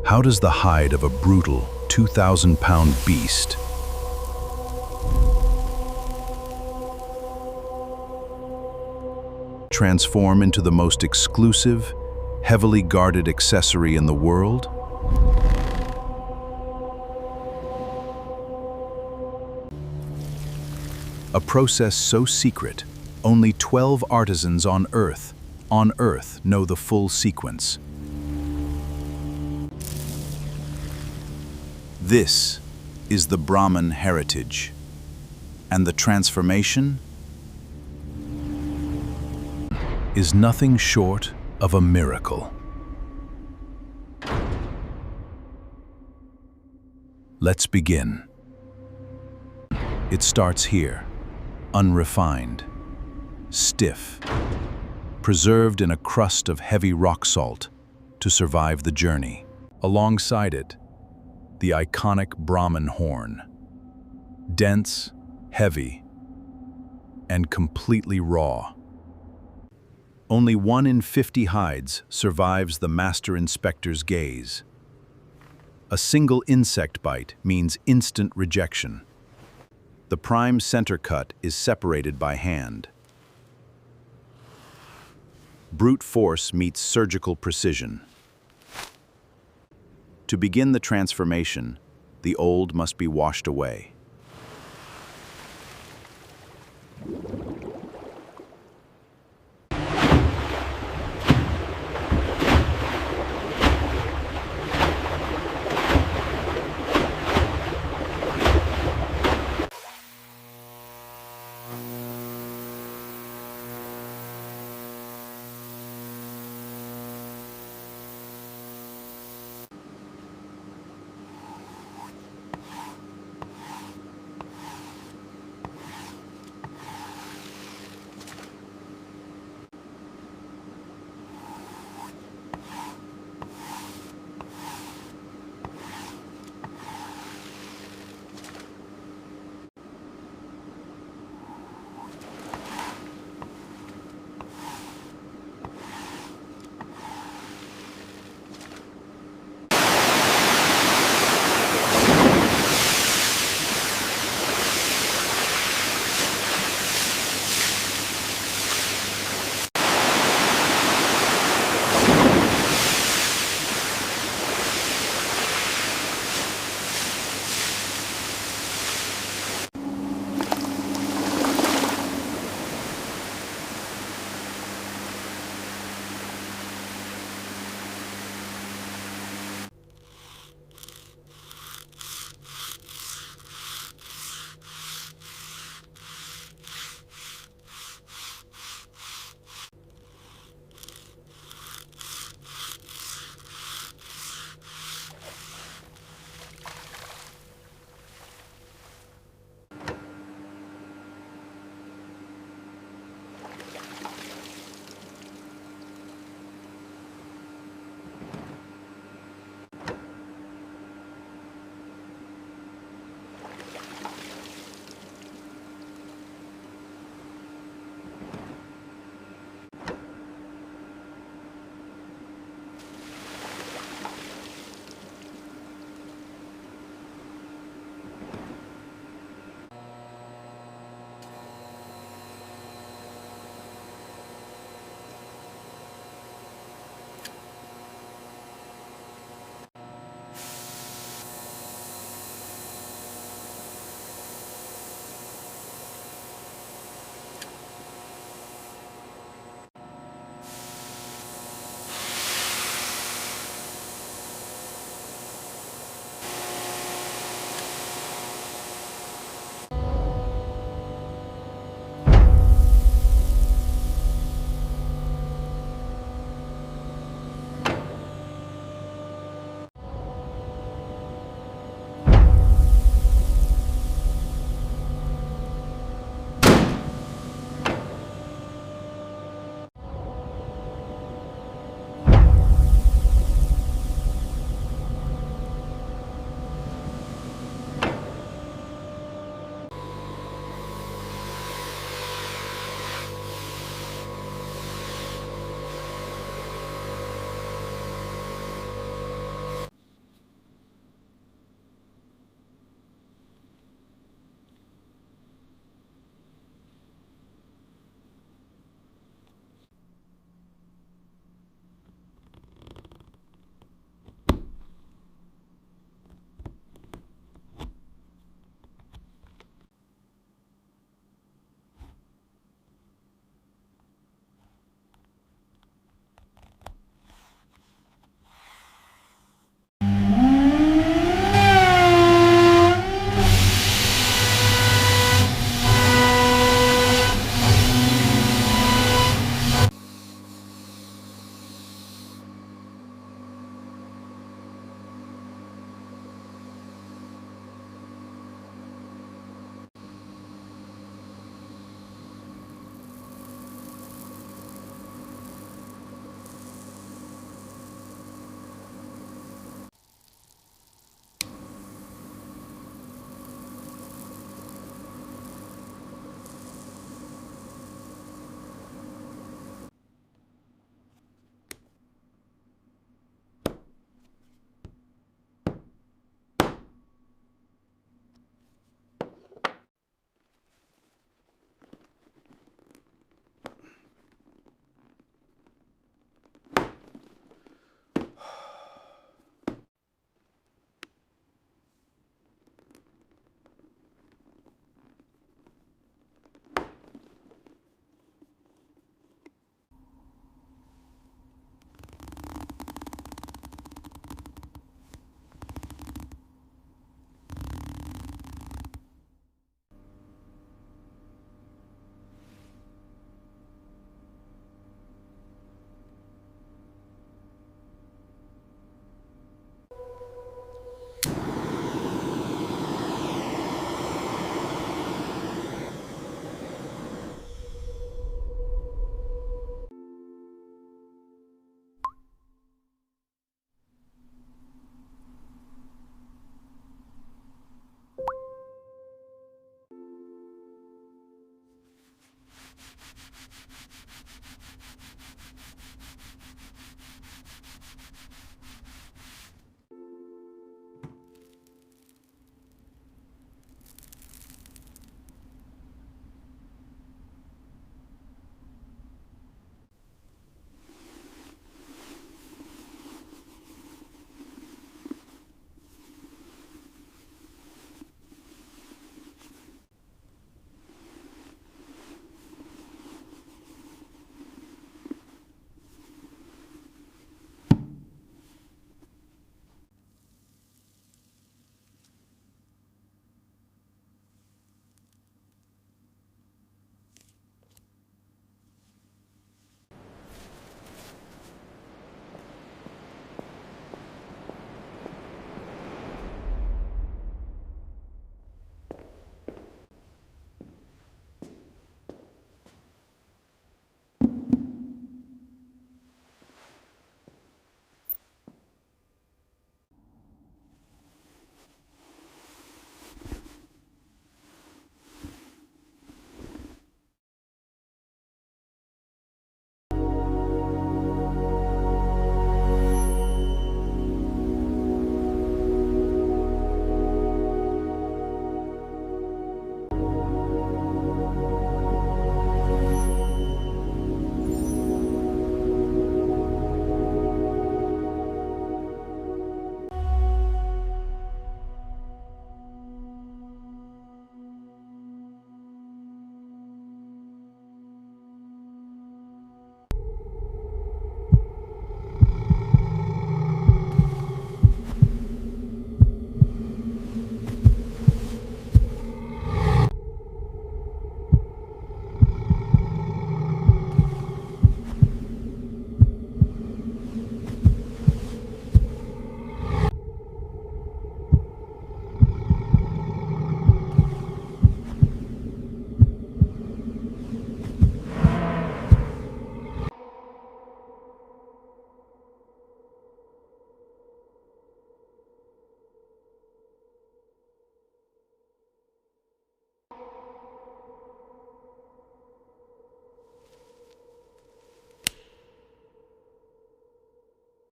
How does the hide of a brutal 2,000-pound beast transform into the most exclusive, heavily guarded accessory in the world? A process so secret, only 12 artisans on Earth know the full sequence. This is the Brahman heritage, and the transformation is nothing short of a miracle. Let's begin. It starts here, unrefined, stiff, preserved in a crust of heavy rock salt to survive the journey. Alongside it, the iconic Brahman horn, dense, heavy, and completely raw. Only 1 in 50 hides survives the master inspector's gaze. A single insect bite means instant rejection. The prime center cut is separated by hand. Brute force meets surgical precision. To begin the transformation, the old must be washed away.